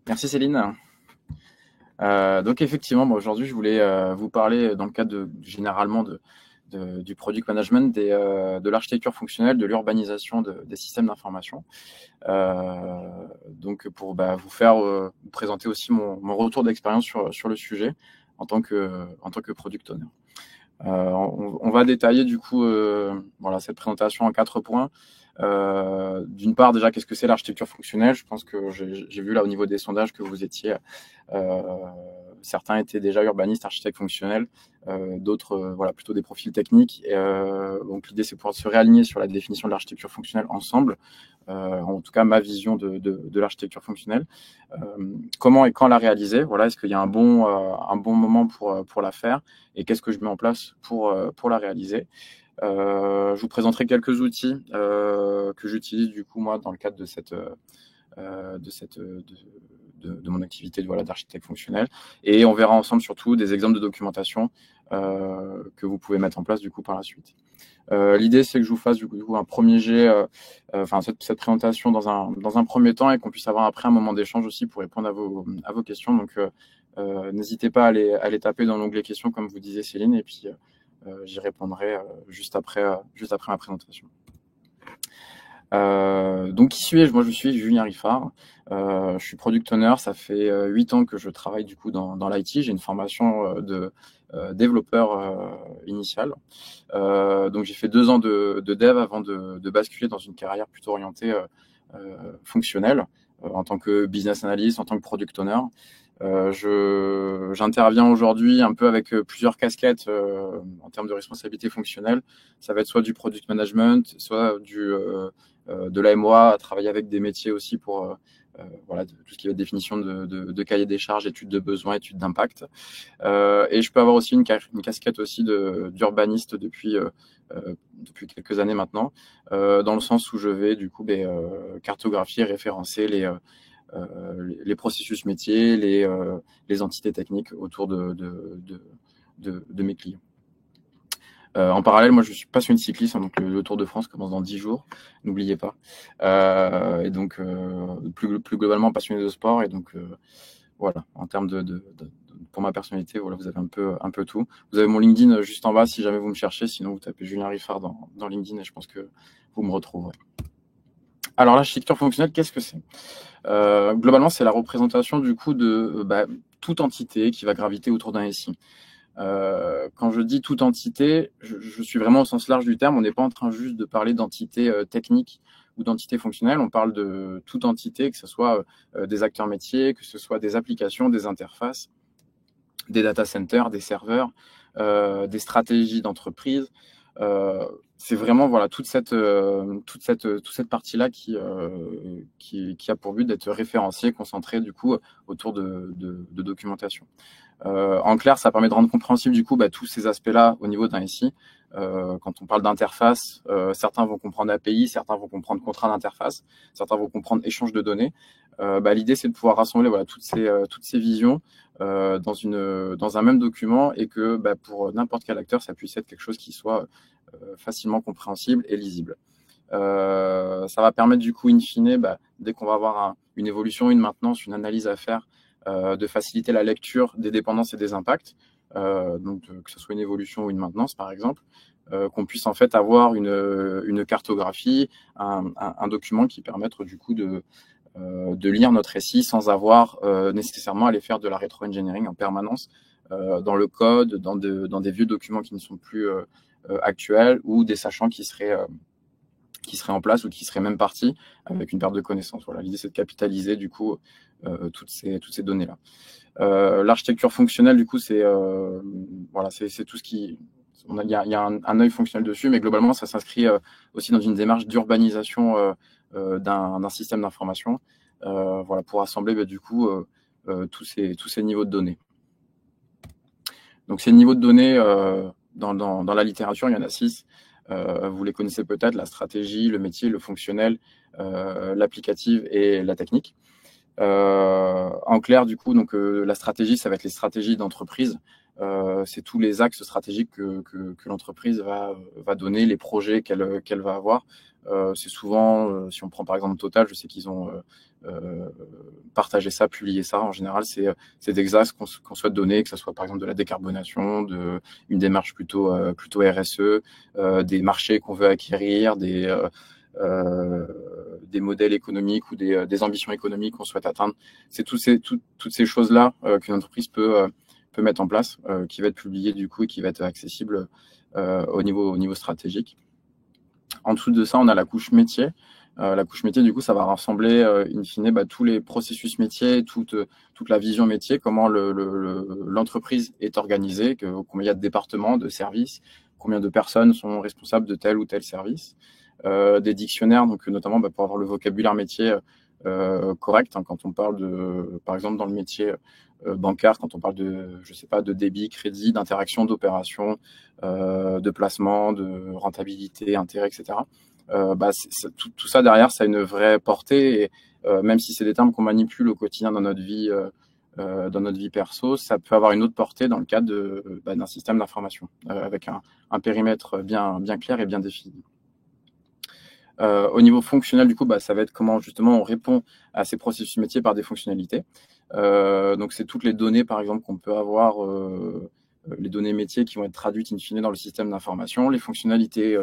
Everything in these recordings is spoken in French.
Merci Céline. Donc effectivement, aujourd'hui, je voulais vous parler dans le cadre généralement du product management, de l'architecture fonctionnelle, de l'urbanisation des systèmes d'information. Donc pour vous présenter aussi mon retour d'expérience sur le sujet en tant que product owner. On va détailler du coup cette présentation en 4 points. D'une part, déjà, qu'est-ce que c'est l'architecture fonctionnelle? Je pense que j'ai vu là au niveau des sondages que vous étiez, euh, certains étaient déjà urbanistes, architectes fonctionnels, d'autres plutôt des profils techniques. Donc l'idée, c'est pouvoir se réaligner sur la définition de l'architecture fonctionnelle ensemble. En tout cas, ma vision de l'architecture fonctionnelle. Comment et quand la réaliser? Voilà, est-ce qu'il y a un bon moment pour la faire? Et qu'est-ce que je mets en place pour la réaliser? Je vous présenterai quelques outils que j'utilise du coup moi dans le cadre de mon activité d'architecte fonctionnel, et on verra ensemble surtout des exemples de documentation que vous pouvez mettre en place du coup par la suite. L'idée, c'est que je vous fasse du coup un premier jet, cette présentation dans un premier temps, et qu'on puisse avoir après un moment d'échange aussi pour répondre à vos questions. Donc, n'hésitez pas à les taper dans l'onglet questions, comme vous disiez Céline, et puis j'y répondrai juste après ma présentation. Donc, qui suis-je? Moi, je suis Julien Riffard. Je suis product owner. Ça fait 8 ans que je travaille du coup dans l'IT. J'ai une formation de développeur initial. Donc, j'ai fait 2 ans de dev avant de basculer dans une carrière plutôt orientée fonctionnelle, en tant que business analyst, en tant que product owner. J'interviens aujourd'hui un peu avec plusieurs casquettes en termes de responsabilité fonctionnelle. Ça va être soit du product management, soit de l'AMOA, à travailler avec des métiers aussi pour tout ce qui est définition de cahier des charges, études de besoins, études d'impact. Et je peux avoir aussi une casquette aussi d'urbaniste depuis quelques années maintenant, dans le sens où je vais du coup cartographier, référencer les processus métiers, les entités techniques autour de mes clients. En parallèle, moi, je suis passionné de cyclisme, donc le Tour de France commence dans 10 jours, n'oubliez pas. Et donc, plus globalement, passionné de sport. Et donc, voilà, en termes pour ma personnalité, voilà, vous avez un peu tout. Vous avez mon LinkedIn juste en bas si jamais vous me cherchez. Sinon, vous tapez Julien Riffard dans LinkedIn et je pense que vous me retrouverez. Alors, l'architecture fonctionnelle, qu'est-ce que c'est? Globalement, c'est la représentation du coup de toute entité qui va graviter autour d'un SI. Quand je dis toute entité, je suis vraiment au sens large du terme. On n'est pas en train juste de parler d'entité technique ou d'entité fonctionnelle. On parle de toute entité, que ce soit des acteurs métiers, que ce soit des applications, des interfaces, des data centers, des serveurs, des stratégies d'entreprise. C'est vraiment toute cette partie-là qui a pour but d'être référenciée, concentrée du coup autour de documentation. En clair, ça permet de rendre compréhensible du coup tous ces aspects-là au niveau d'un SI. Quand on parle d'interface, certains vont comprendre API, certains vont comprendre contrat d'interface, certains vont comprendre échange de données. L'idée, c'est de pouvoir rassembler toutes ces visions dans un même document, et que pour n'importe quel acteur, ça puisse être quelque chose qui soit facilement compréhensible et lisible. Ça va permettre du coup, in fine, dès qu'on va avoir une évolution, une maintenance, une analyse à faire, de faciliter la lecture des dépendances et des impacts, donc que ce soit une évolution ou une maintenance par exemple, qu'on puisse en fait avoir une cartographie, un document qui permette du coup de lire notre SI sans avoir nécessairement à aller faire de la rétro-engineering en permanence dans le code, dans des vieux documents qui ne sont plus actuels, ou des sachants qui seraient en place ou qui seraient même partis avec une perte de connaissances. Voilà, l'idée, c'est de capitaliser du coup toutes ces données-là. L'architecture fonctionnelle, du coup, c'est tout ce qui... Il y a un œil fonctionnel dessus, mais globalement, ça s'inscrit aussi dans une démarche d'urbanisation d'un système d'information, pour assembler du coup tous ces niveaux de données. Donc, ces niveaux de données, dans la littérature, il y en a 6. Vous les connaissez peut-être: la stratégie, le métier, le fonctionnel, l'applicative et la technique. En clair, du coup, donc la stratégie, ça va être les stratégies d'entreprise. c'est tous les axes stratégiques que l'entreprise va donner, les projets qu'elle va avoir. C'est souvent, si on prend par exemple Total, je sais qu'ils ont partagé ça, publié ça. En général, c'est des axes qu'on souhaite donner, que ce soit par exemple de la décarbonation, une démarche plutôt RSE, des marchés qu'on veut acquérir, des modèles économiques ou des ambitions économiques qu'on souhaite atteindre. C'est toutes ces choses-là qu'une entreprise peut mettre en place, qui va être publié du coup et qui va être accessible au niveau stratégique. En dessous de ça, on a la couche métier. La couche métier, du coup, ça va rassembler in fine tous les processus métiers, toute la vision métier, comment l'entreprise est organisée, combien il y a de départements, de services, combien de personnes sont responsables de tel ou tel service. Des dictionnaires, donc notamment pour avoir le vocabulaire métier correct, hein, quand on parle par exemple dans le métier bancaire, quand on parle de débit, crédit, d'interaction, d'opération, de placement, de rentabilité, intérêt, etc. Tout ça derrière, ça a une vraie portée. Et même si c'est des termes qu'on manipule au quotidien dans notre vie perso, ça peut avoir une autre portée dans le cadre d'un système d'information avec un périmètre bien clair et bien défini. Au niveau fonctionnel, du coup, ça va être comment justement on répond à ces processus métiers par des fonctionnalités. Donc, c'est toutes les données, par exemple, qu'on peut avoir, les données métiers qui vont être traduites in fine dans le système d'information, les fonctionnalités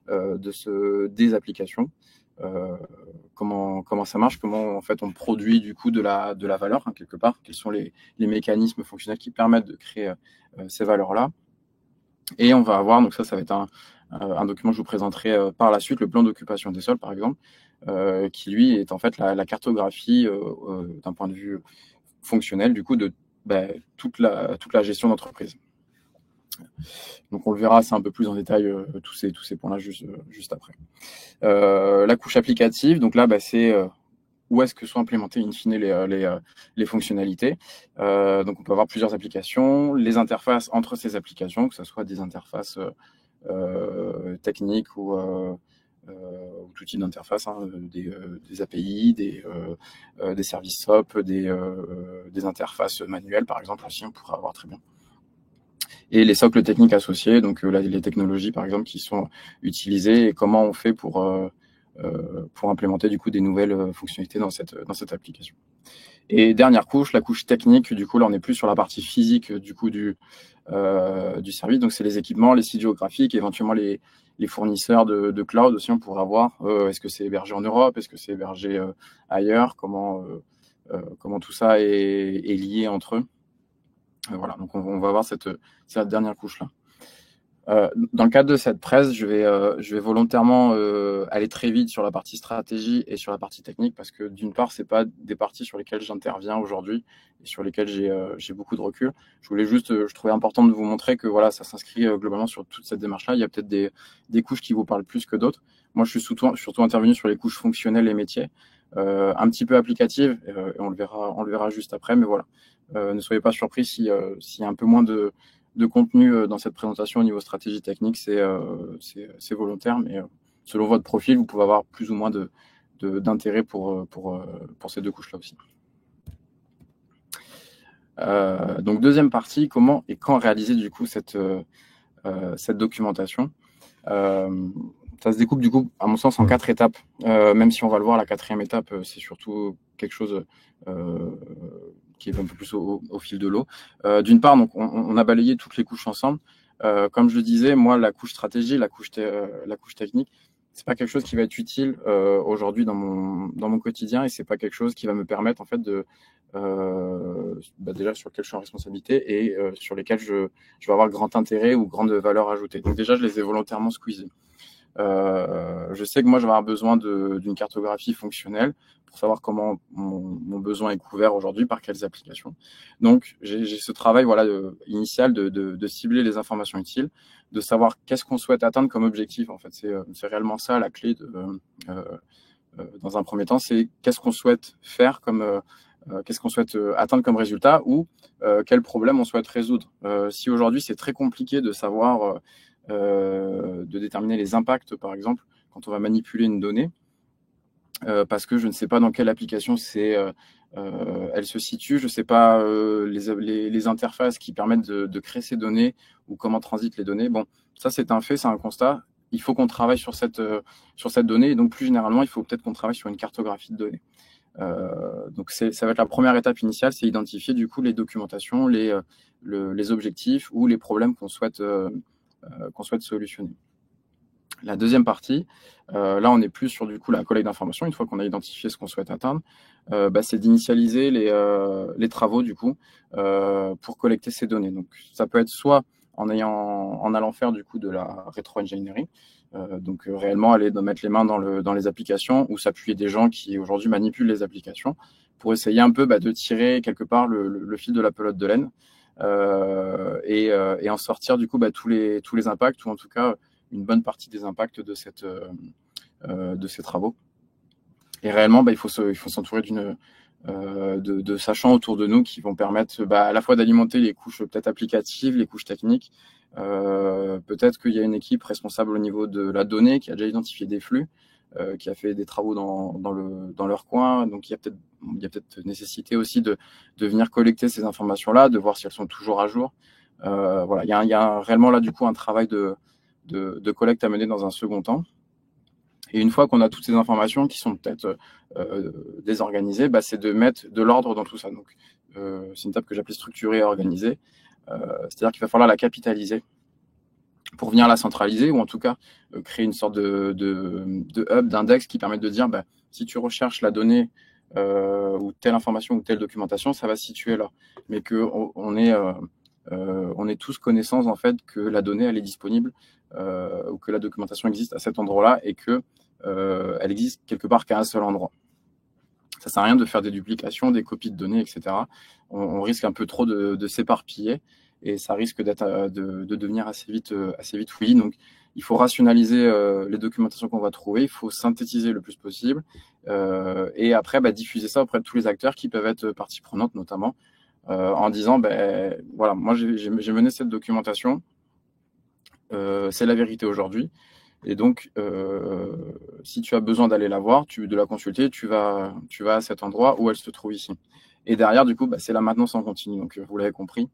des applications, comment ça marche, comment en fait on produit du coup de la valeur hein, quelque part, quels sont les mécanismes fonctionnels qui permettent de créer ces valeurs-là. Et on va avoir, donc ça va être un document que je vous présenterai par la suite, le plan d'occupation des sols, par exemple, qui lui est en fait la cartographie d'un point de vue fonctionnel, du coup, de toute la gestion d'entreprise. Donc on le verra, c'est un peu plus en détail tous ces points-là juste après. La couche applicative, donc là, c'est où est-ce que sont implémentées in fine les fonctionnalités. Donc on peut avoir plusieurs applications, les interfaces entre ces applications, que ce soit des interfaces techniques ou tout type d'interface, hein, des API, des services SOAP, des interfaces manuelles par exemple aussi, on pourrait avoir très bien. Et les socles techniques associés, donc les technologies par exemple qui sont utilisées et comment on fait pour implémenter du coup des nouvelles fonctionnalités dans cette application. Et dernière couche, la couche technique, du coup là on est plus sur la partie physique du coup du service, donc c'est les équipements, les sites géographiques, éventuellement les fournisseurs de cloud aussi, on pourra voir est-ce que c'est hébergé en Europe, est-ce que c'est hébergé ailleurs, comment tout ça est lié entre eux. Voilà, donc on va voir cette dernière couche-là. Dans le cadre de cette presse, je vais volontairement aller très vite sur la partie stratégie et sur la partie technique parce que d'une part, c'est pas des parties sur lesquelles j'interviens aujourd'hui et sur lesquelles j'ai beaucoup de recul. Je voulais juste, je trouvais important de vous montrer que voilà, ça s'inscrit globalement sur toute cette démarche-là. Il y a peut-être des couches qui vous parlent plus que d'autres. Moi, je suis surtout intervenu sur les couches fonctionnelles et métiers, un petit peu applicatives, et on le verra juste après. Mais voilà, ne soyez pas surpris s'il y a un peu moins de contenu dans cette présentation au niveau stratégie technique, c'est volontaire, mais selon votre profil, vous pouvez avoir plus ou moins d'intérêt pour ces deux couches-là aussi. Donc deuxième partie, comment et quand réaliser du coup cette documentation. Ça se découpe du coup, à mon sens, en 4 étapes. Même si on va le voir, la 4e étape, c'est surtout quelque chose qui est un peu plus au fil de l'eau. D'une part, donc, on a balayé toutes les couches ensemble. Comme je le disais, moi, la couche stratégie, la couche technique, c'est pas quelque chose qui va être utile aujourd'hui dans mon quotidien, et c'est pas quelque chose qui va me permettre en fait déjà sur lequel je suis en responsabilité et sur lesquels je vais avoir grand intérêt ou grande valeur ajoutée. Donc déjà, je les ai volontairement squeezés. Je sais que moi, je vais avoir besoin d'une cartographie fonctionnelle pour savoir comment mon besoin est couvert aujourd'hui, par quelles applications. Donc, j'ai ce travail initial de cibler les informations utiles, de savoir qu'est-ce qu'on souhaite atteindre comme objectif. En fait, c'est réellement ça la clé dans un premier temps, c'est qu'est-ce qu'on souhaite faire qu'est-ce qu'on souhaite atteindre comme résultat ou quel problème on souhaite résoudre. Si aujourd'hui, c'est très compliqué de savoir de déterminer les impacts, par exemple, quand on va manipuler une donnée, parce que je ne sais pas dans quelle application elle se situe, je ne sais pas les interfaces qui permettent de créer ces données ou comment transitent les données. Bon, ça c'est un fait, c'est un constat. Il faut qu'on travaille sur cette donnée, et donc plus généralement, il faut peut-être qu'on travaille sur une cartographie de données. Donc ça va être la première étape initiale, c'est identifier du coup les documentations, les objectifs ou les problèmes qu'on souhaite solutionner. La deuxième partie, là on est plus sur du coup la collecte d'informations. Une fois qu'on a identifié ce qu'on souhaite atteindre, c'est d'initialiser les travaux du coup pour collecter ces données. Donc ça peut être soit en allant faire du coup de la rétro-engineering, donc réellement aller mettre les mains dans les applications ou s'appuyer des gens qui aujourd'hui manipulent les applications pour essayer un peu de tirer quelque part le fil de la pelote de laine et en sortir du coup tous les impacts, ou en tout cas une bonne partie des impacts de ces travaux. Et réellement, il faut s'entourer de sachants autour de nous qui vont permettre à la fois d'alimenter les couches peut-être applicatives, les couches techniques. Peut-être qu'il y a une équipe responsable au niveau de la donnée qui a déjà identifié des flux, qui a fait des travaux dans leur coin. Donc il y a peut-être nécessité aussi de venir collecter ces informations-là, de voir si elles sont toujours à jour. Voilà, il y a réellement là du coup un travail de collecte à mener dans un second temps. Et une fois qu'on a toutes ces informations qui sont peut-être désorganisées, c'est de mettre de l'ordre dans tout ça. Donc, c'est une étape que j'appelle structurer et organiser. C'est-à-dire qu'il va falloir la capitaliser pour venir la centraliser, ou en tout cas créer une sorte de hub, d'index qui permet de dire si tu recherches la donnée ou telle information ou telle documentation, ça va se situer là. Mais qu'on ait tous connaissance en fait que la donnée elle est disponible ou que la documentation existe à cet endroit-là et que elle existe quelque part qu'à un seul endroit. Ça sert à rien de faire des duplications, des copies de données, etc. On risque un peu trop de s'éparpiller et ça risque de devenir assez vite fouillis. Donc, il faut rationaliser les documentations qu'on va trouver, il faut synthétiser le plus possible et après diffuser ça auprès de tous les acteurs qui peuvent être partie prenante, notamment en disant voilà, moi j'ai mené cette documentation, c'est la vérité aujourd'hui. Et donc, si tu as besoin d'aller la voir, de la consulter, tu vas à cet endroit où elle se trouve ici. Et derrière, du coup, c'est la maintenance en continu. Donc, vous l'avez compris,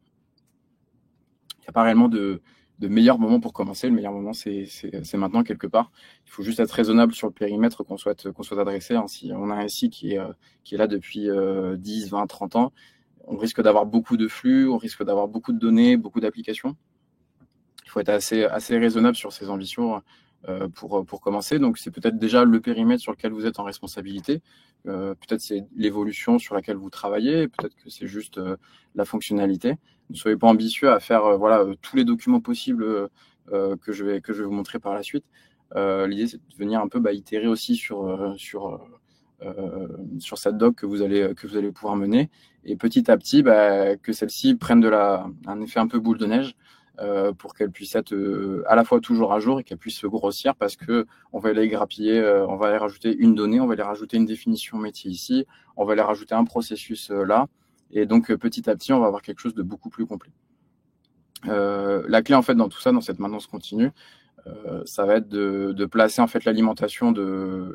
il n'y a pas réellement de meilleur moment pour commencer. Le meilleur moment, c'est maintenant quelque part. Il faut juste être raisonnable sur le périmètre qu'on souhaite adresser. Si on a un SI qui est là depuis 10, 20, 30 ans, on risque d'avoir beaucoup de flux, on risque d'avoir beaucoup de données, beaucoup d'applications. Il faut être assez raisonnable sur ses ambitions pour commencer. Donc, c'est peut-être déjà le périmètre sur lequel vous êtes en responsabilité. Peut-être c'est l'évolution sur laquelle vous travaillez. Peut-être que c'est juste la fonctionnalité. Ne soyez pas ambitieux à faire tous les documents possibles que je vais vous montrer par la suite. L'idée, c'est de venir un peu itérer aussi sur cette doc que vous allez pouvoir mener. Et petit à petit, que celle-ci prenne un effet un peu boule de neige. Pour qu'elle puisse être à la fois toujours à jour et qu'elle puisse se grossir, parce que on va aller grappiller, on va aller rajouter une donnée, on va aller rajouter une définition métier ici, on va aller rajouter un processus là, et donc petit à petit on va avoir quelque chose de beaucoup plus complet. La clé en fait dans tout ça, dans cette maintenance continue, ça va être de placer en fait l'alimentation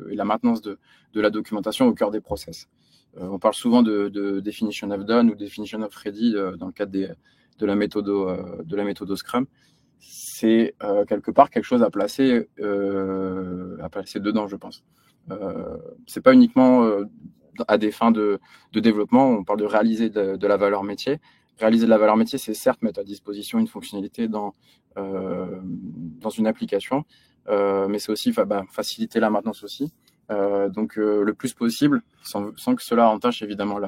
et la maintenance de la documentation au cœur des process. On parle souvent de definition of done ou definition of ready dans le cadre de la méthode Scrum. C'est quelque part quelque chose à placer dedans, je pense. C'est pas uniquement à des fins de développement. On parle de réaliser de la valeur métier. Réaliser de la valeur métier, c'est certes mettre à disposition une fonctionnalité dans une application, mais c'est aussi faciliter la maintenance aussi. Donc le plus possible, sans que cela entache évidemment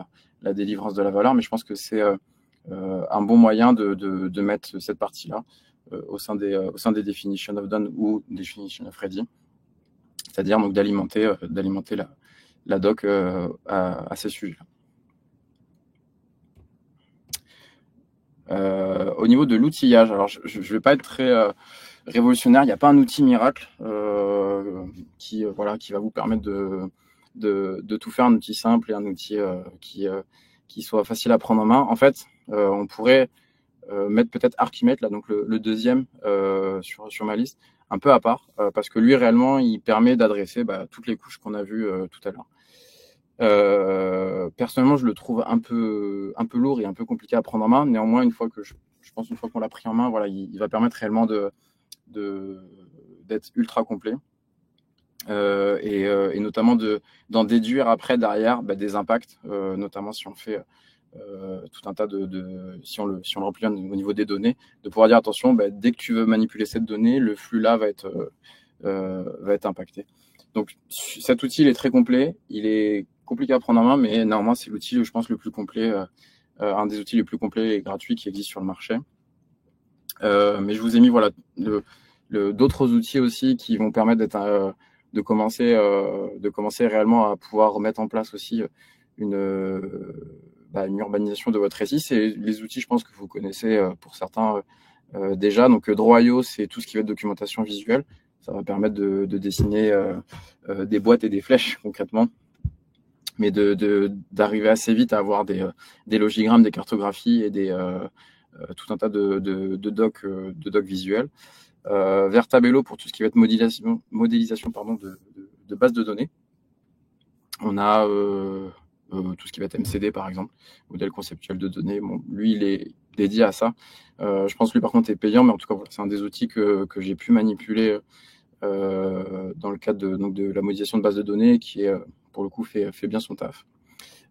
la délivrance de la valeur, mais je pense que c'est un bon moyen de mettre cette partie-là au sein des definition of done ou definition of ready, c'est-à-dire donc d'alimenter la doc à ces sujets-là. Au niveau de l'outillage, alors je ne vais pas être très révolutionnaire, il n'y a pas un outil miracle qui va vous permettre de tout faire, un outil simple et un outil qui soit facile à prendre en main. En fait, on pourrait mettre peut-être Archimate, là, donc le deuxième sur ma liste. un peu à part, parce que lui, réellement, il permet d'adresser toutes les couches qu'on a vues tout à l'heure. Personnellement, je le trouve un peu lourd et un peu compliqué à prendre en main. Néanmoins, une fois qu'on l'a pris en main, voilà, il va permettre réellement d'être ultra complet. Et notamment d'en déduire après derrière des impacts, notamment si on fait tout un tas si on le remplit au niveau des données, de pouvoir dire attention, dès que tu veux manipuler cette donnée, le flux là va être impacté. Donc cet outil il est très complet, il est compliqué à prendre en main, mais néanmoins c'est l'outil, je pense, le plus complet, un des outils les plus complets et gratuits qui existent sur le marché. Mais je vous ai mis voilà d'autres outils aussi qui vont permettre de commencer réellement à pouvoir mettre en place aussi une urbanisation de votre récit. C'est les outils, je pense, que vous connaissez pour certains déjà. Donc Draw.io, c'est tout ce qui va être documentation visuelle. Ça va permettre de dessiner des boîtes et des flèches concrètement, mais d'arriver assez vite à avoir des logigrammes, des cartographies et tout un tas de docs visuels. Vertabello pour tout ce qui va être modélisation de bases de données. On a tout ce qui va être MCD par exemple, modèle conceptuel de données. Bon, lui, il est dédié à ça. Je pense que lui, par contre, est payant, mais en tout cas, voilà, c'est un des outils que j'ai pu manipuler dans le cadre de la modélisation de bases de données, qui est, pour le coup, fait bien son taf.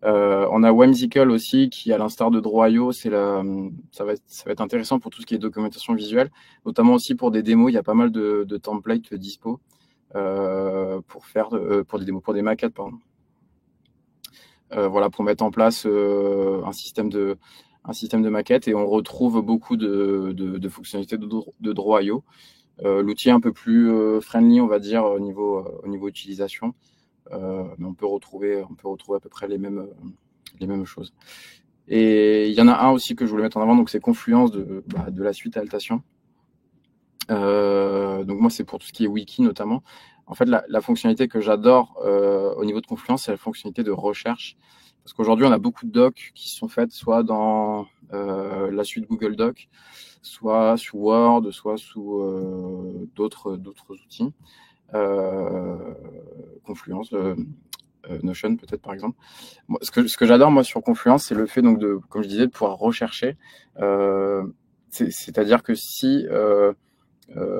On a Whimsical aussi, qui, à l'instar de Draw.io, ça va être intéressant pour tout ce qui est documentation visuelle, notamment aussi pour des démos. Il y a pas mal de templates dispo pour des démos, pour des maquettes, pardon. Voilà, pour mettre en place un système de maquette, et on retrouve beaucoup de fonctionnalités de Draw.io. L'outil est un peu plus friendly, on va dire, au niveau utilisation. Mais on peut retrouver à peu près les mêmes choses. Et il y en a un aussi que je voulais mettre en avant, donc c'est Confluence de la suite Altation. Donc moi, c'est pour tout ce qui est wiki notamment. En fait, la fonctionnalité que j'adore au niveau de Confluence, c'est la fonctionnalité de recherche. Parce qu'aujourd'hui, on a beaucoup de docs qui sont faites soit dans la suite Google Docs, soit sous Word, soit sous d'autres outils. Confluence, Notion peut-être par exemple. Moi, ce que j'adore moi sur Confluence, c'est le fait donc comme je disais, de pouvoir rechercher. C'est-à-dire que si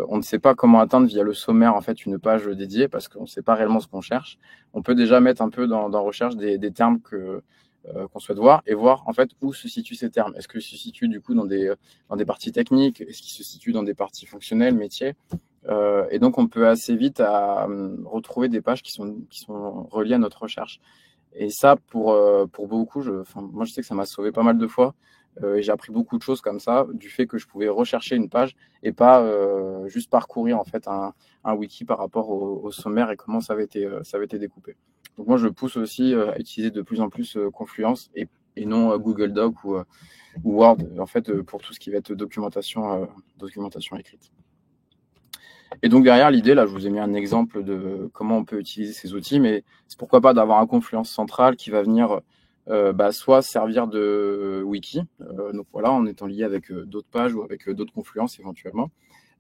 on ne sait pas comment atteindre via le sommaire en fait une page dédiée, parce qu'on ne sait pas réellement ce qu'on cherche, on peut déjà mettre un peu dans recherche des termes qu'on souhaite voir, et voir en fait où se situent ces termes. Est-ce qu'ils se situent du coup dans des parties techniques? Est-ce qu'ils se situent dans des parties fonctionnelles, métiers? Et donc on peut assez vite retrouver des pages qui sont reliées à notre recherche. Et ça, pour beaucoup, moi je sais que ça m'a sauvé pas mal de fois. Et j'ai appris beaucoup de choses comme ça, du fait que je pouvais rechercher une page et pas juste parcourir en fait un wiki par rapport au sommaire et comment ça avait été découpé. Donc moi je pousse aussi à utiliser de plus en plus Confluence et non Google Doc ou Word en fait pour tout ce qui va être documentation écrite. Et donc derrière l'idée, là je vous ai mis un exemple de comment on peut utiliser ces outils, mais c'est pourquoi pas d'avoir un Confluence central qui va venir soit servir de wiki, donc voilà, en étant lié avec d'autres pages ou avec d'autres Confluences éventuellement,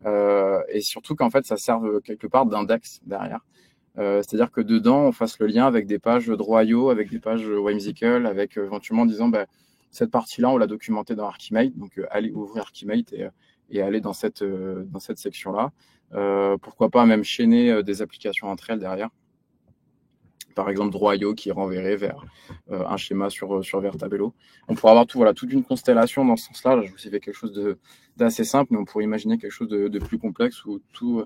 et surtout qu'en fait ça serve quelque part d'index derrière. C'est-à-dire que dedans on fasse le lien avec des pages Draw.io, avec des pages Whimsical, avec éventuellement en disant cette partie-là on l'a documentée dans Archimate, donc allez ouvrir Archimate et aller dans cette section-là. Pourquoi pas même chaîner des applications entre elles derrière. Par exemple Draw.io qui renverrait vers un schéma sur Vertabello. On pourrait avoir toute une constellation dans ce sens-là. Là, je vous ai fait quelque chose d'assez simple, mais on pourrait imaginer quelque chose de plus complexe où tout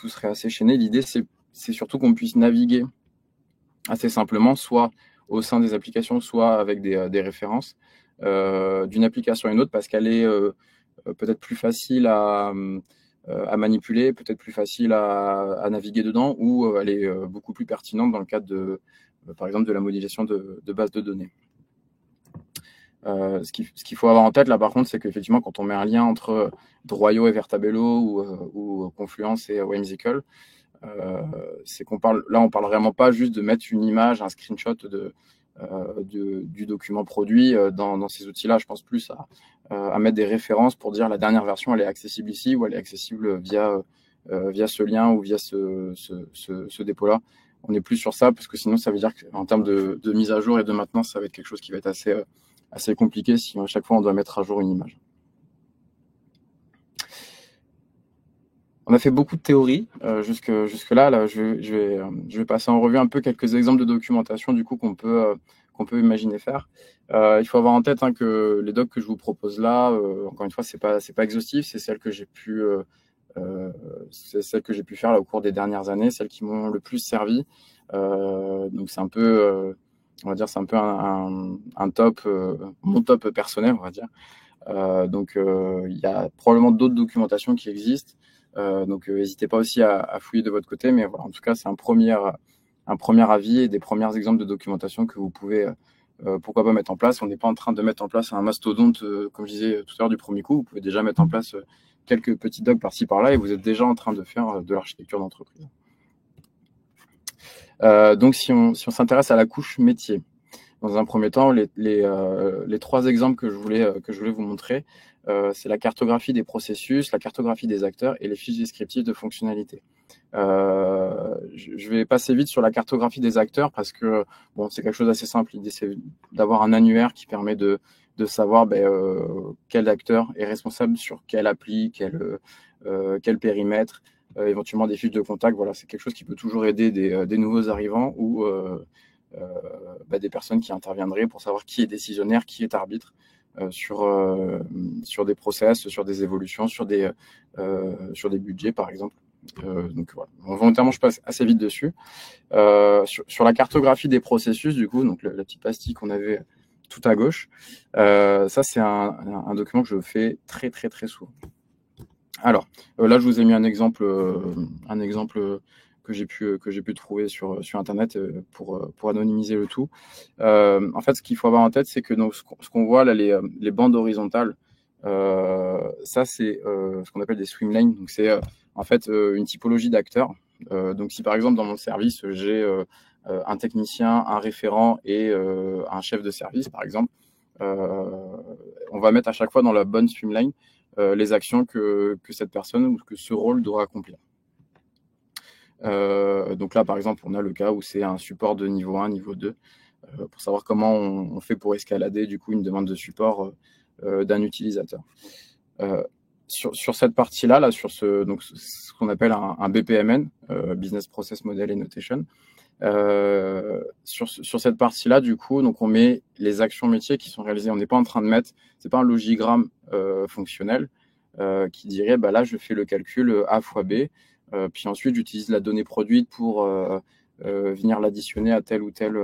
serait assez chaîné. L'idée, c'est surtout qu'on puisse naviguer assez simplement, soit au sein des applications, soit avec des références d'une application à une autre, parce qu'elle est peut-être plus facile à manipuler, peut-être plus facile à naviguer dedans, ou elle est beaucoup plus pertinente dans le cadre par exemple, de la modélisation de bases de données. Ce qu'il faut avoir en tête là par contre, c'est qu'effectivement quand on met un lien entre Draw.io et Vertabello ou Confluence et Whimsical, c'est on parle vraiment pas juste de mettre une image, un screenshot du document produit dans ces outils-là. Je pense plus à mettre des références pour dire la dernière version elle est accessible ici, ou elle est accessible via via ce lien ou via ce dépôt-là. On n'est plus sur ça parce que sinon, ça veut dire qu'en termes de mise à jour et de maintenance, ça va être quelque chose qui va être assez compliqué si à chaque fois on doit mettre à jour une image. On a fait beaucoup de théories jusque-là. Là, je vais passer en revue un peu quelques exemples de documentation du coup qu'on peut imaginer faire. Il faut avoir en tête que les docs que je vous propose là, encore une fois, c'est pas exhaustif, c'est celles que j'ai pu faire là, au cours des dernières années, celles qui m'ont le plus servi. Donc c'est un peu, on va dire, c'est un peu un top, mon top personnel, on va dire. Donc il y a probablement d'autres documentations qui existent. Donc n'hésitez pas aussi à fouiller de votre côté, mais voilà, en tout cas c'est un premier avis et des premiers exemples de documentation que vous pouvez pourquoi pas mettre en place. On n'est pas en train de mettre en place un mastodonte, comme je disais tout à l'heure du premier coup. Vous pouvez déjà mettre en place quelques petits docs par-ci par-là et vous êtes déjà en train de faire de l'architecture d'entreprise. Donc si on s'intéresse à la couche métier, dans un premier temps, les trois exemples que je voulais vous montrer, c'est la cartographie des processus, la cartographie des acteurs et les fiches descriptives de fonctionnalités. Je vais passer vite sur la cartographie des acteurs parce que bon, c'est quelque chose d'assez simple. L'idée, c'est d'avoir un annuaire qui permet de savoir quel acteur est responsable sur quelle appli, quel périmètre, éventuellement des fiches de contact. Voilà, c'est quelque chose qui peut toujours aider des nouveaux arrivants ou des personnes qui interviendraient pour savoir qui est décisionnaire, qui est arbitre sur des process, sur des évolutions, sur des budgets par exemple. Donc voilà. Volontairement, je passe assez vite dessus. Sur la cartographie des processus, du coup, donc la petite pastille qu'on avait tout à gauche, ça c'est un document que je fais très très très souvent. Alors là, je vous ai mis un exemple que j'ai pu trouver sur internet pour anonymiser le tout. En fait, ce qu'il faut avoir en tête, c'est que donc, ce qu'on voit là, les bandes horizontales, ça c'est ce qu'on appelle des swim lanes. Donc c'est en fait une typologie d'acteurs. Donc si par exemple dans mon service j'ai un technicien, un référent et un chef de service par exemple, on va mettre à chaque fois dans la bonne swim lane les actions que cette personne ou que ce rôle doit accomplir. Donc là, par exemple, on a le cas où c'est un support de niveau 1, niveau 2, pour savoir comment on fait pour escalader du coup une demande de support d'un utilisateur. Sur cette partie-là, sur ce qu'on appelle un BPMN, Business Process Model and Notation, sur cette partie-là, du coup, donc on met les actions métiers qui sont réalisées. On n'est pas en train de mettre, c'est pas un logigramme fonctionnel qui dirait, là, je fais le calcul A fois B, puis ensuite j'utilise la donnée produite pour venir l'additionner à telle ou telle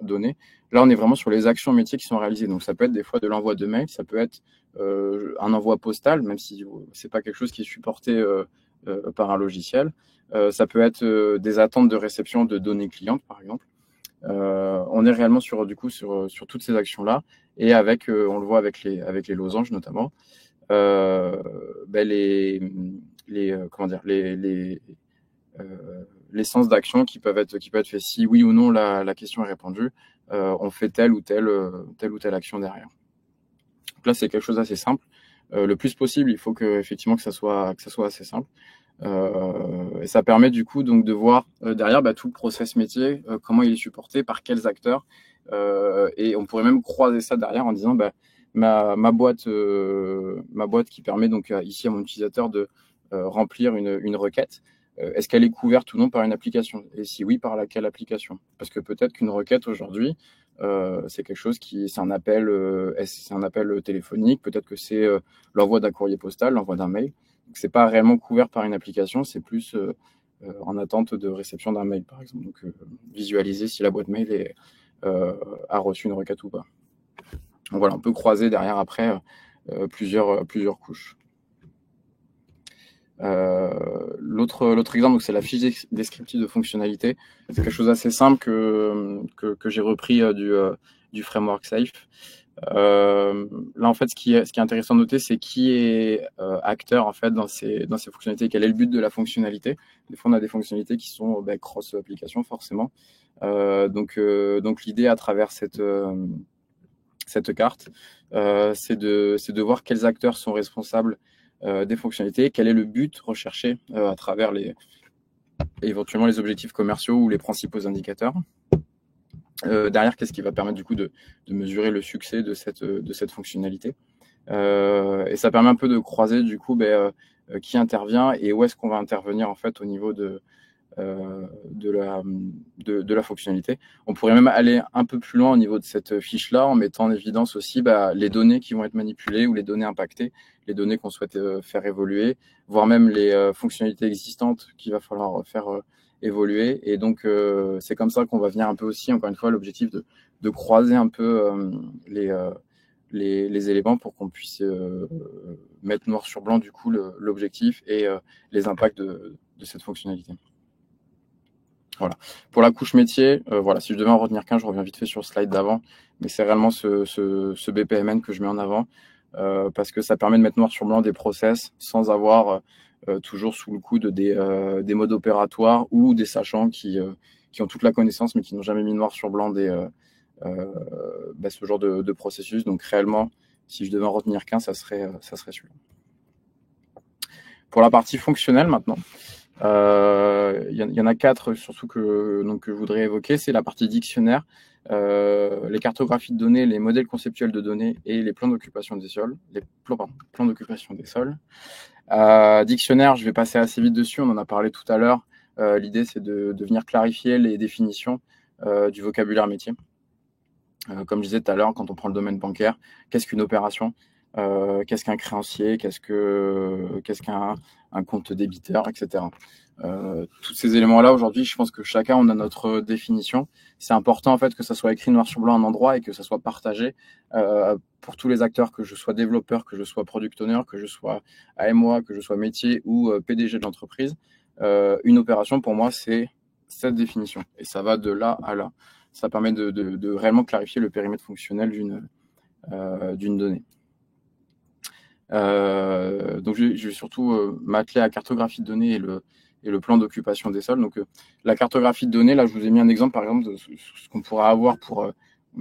donnée. Là, on est vraiment sur les actions métiers qui sont réalisées. Donc, ça peut être des fois de l'envoi de mail, ça peut être un envoi postal, même si c'est pas quelque chose qui est supporté par un logiciel. Ça peut être des attentes de réception de données clientes, par exemple. On est réellement sur toutes ces actions-là, et on le voit avec les losanges notamment, les sens d'action qui peuvent être faits si oui ou non la question est répondue. On fait telle ou telle action derrière. Donc là, c'est quelque chose d'assez simple. Le plus possible, il faut effectivement que ça soit assez simple. Et ça permet du coup donc de voir derrière tout le process métier, comment il est supporté, par quels acteurs, et on pourrait même croiser ça derrière en disant ma boîte qui permet donc ici à mon utilisateur de remplir une requête, est-ce qu'elle est couverte ou non par une application, et si oui, par laquelle application? Parce que peut-être qu'une requête aujourd'hui, c'est quelque chose c'est un appel téléphonique, peut-être que c'est l'envoi d'un courrier postal, l'envoi d'un mail. Donc c'est pas réellement couvert par une application, c'est plus en attente de réception d'un mail, par exemple. Donc visualiser si la boîte mail a reçu une requête ou pas. Donc voilà, on peut croiser derrière après plusieurs couches. L'autre exemple, donc c'est la fiche descriptive de fonctionnalité. C'est quelque chose d'assez simple que j'ai repris du framework Safe. Là, en fait, ce qui est intéressant de noter, c'est qui est acteur en fait dans ces fonctionnalités. Quel est le but de la fonctionnalité? Des fois, on a des fonctionnalités qui sont cross application forcément. Donc l'idée à travers cette carte, c'est de voir quels acteurs sont responsables des fonctionnalités, quel est le but recherché à travers éventuellement les objectifs commerciaux ou les principaux indicateurs. Derrière, qu'est-ce qui va permettre du coup de mesurer le succès de cette fonctionnalité. Et ça permet un peu de croiser du coup qui intervient et où est-ce qu'on va intervenir en fait au niveau de la fonctionnalité. On pourrait même aller un peu plus loin au niveau de cette fiche-là en mettant en évidence aussi les données qui vont être manipulées ou les données impactées, les données qu'on souhaite faire évoluer, voire même les fonctionnalités existantes qu'il va falloir faire évoluer. Et donc, c'est comme ça qu'on va venir un peu aussi, encore une fois, l'objectif de croiser un peu les éléments pour qu'on puisse mettre noir sur blanc du coup l'objectif et les impacts de cette fonctionnalité. Voilà. Pour la couche métier, voilà, si je devais en retenir qu'un, je reviens vite fait sur le slide d'avant, mais c'est réellement ce BPMN que je mets en avant parce que ça permet de mettre noir sur blanc des process sans avoir toujours sous le coude des modes opératoires ou des sachants qui ont toute la connaissance mais qui n'ont jamais mis noir sur blanc ce genre de processus. Donc réellement, si je devais en retenir qu'un, ça serait celui-là. Pour la partie fonctionnelle maintenant, y en a 4 surtout que je voudrais évoquer. C'est la partie dictionnaire, les cartographies de données, les modèles conceptuels de données et les plans d'occupation des sols. Plans d'occupation des sols. Dictionnaire, je vais passer assez vite dessus, on en a parlé tout à l'heure. L'idée, c'est de venir clarifier les définitions du vocabulaire métier. Comme je disais tout à l'heure, quand on prend le domaine bancaire, qu'est-ce qu'une opération ? Qu'est-ce qu'un créancier, qu'est-ce qu'un compte débiteur, etc. Tous ces éléments-là, aujourd'hui, je pense que chacun on a notre définition. C'est important en fait que ça soit écrit noir sur blanc à un endroit et que ça soit partagé pour tous les acteurs, que je sois développeur, que je sois product owner, que je sois AMOA, que je sois métier ou PDG de l'entreprise. Une opération, pour moi, c'est cette définition. Et ça va de là à là. Ça permet de réellement clarifier le périmètre fonctionnel d'une donnée. Donc je vais surtout m'atteler à la cartographie de données et le plan d'occupation des sols. Donc la cartographie de données, là je vous ai mis un exemple par exemple de ce qu'on pourrait avoir on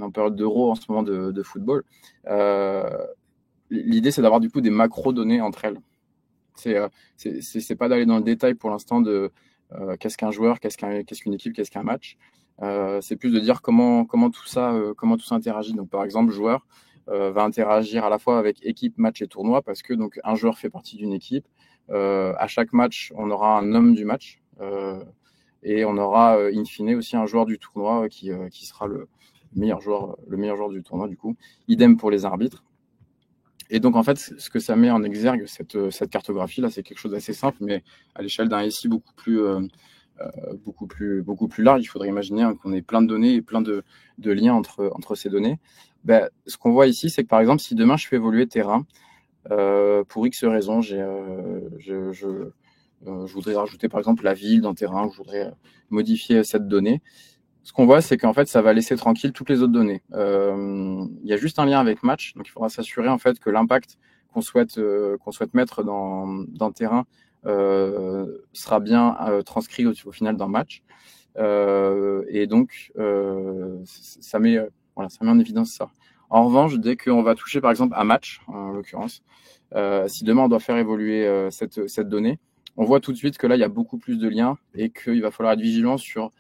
est en période d'Euro en ce moment de football. L'idée c'est d'avoir du coup des macro-données entre elles. C'est pas d'aller dans le détail pour l'instant de qu'est-ce qu'un joueur, qu'est-ce qu'une équipe, qu'est-ce qu'un match. C'est plus de dire comment tout ça interagit. Donc par exemple, joueur va interagir à la fois avec équipe, match et tournoi parce que donc un joueur fait partie d'une équipe. À chaque match, on aura un homme du match et on aura in fine aussi un joueur du tournoi qui sera le meilleur joueur du tournoi du coup. Idem pour les arbitres. Et donc en fait, ce que ça met en exergue cette cartographie là, c'est quelque chose d'assez simple, mais à l'échelle d'un SI beaucoup plus large. Il faudrait imaginer qu'on ait plein de données et plein de liens entre ces données. Ce qu'on voit ici, c'est que par exemple, si demain je fais évoluer terrain, pour X raisons, je voudrais rajouter par exemple la ville dans terrain, ou je voudrais modifier cette donnée. Ce qu'on voit, c'est qu'en fait, ça va laisser tranquille toutes les autres données. Il y a juste un lien avec match, donc il faudra s'assurer en fait que l'impact qu'on souhaite mettre dans terrain sera bien transcrit au final dans match. Et donc, ça met en évidence ça. En revanche, dès qu'on va toucher par exemple à match, en l'occurrence, si demain on doit faire évoluer cette donnée, on voit tout de suite que là, il y a beaucoup plus de liens et qu'il va falloir être vigilant sur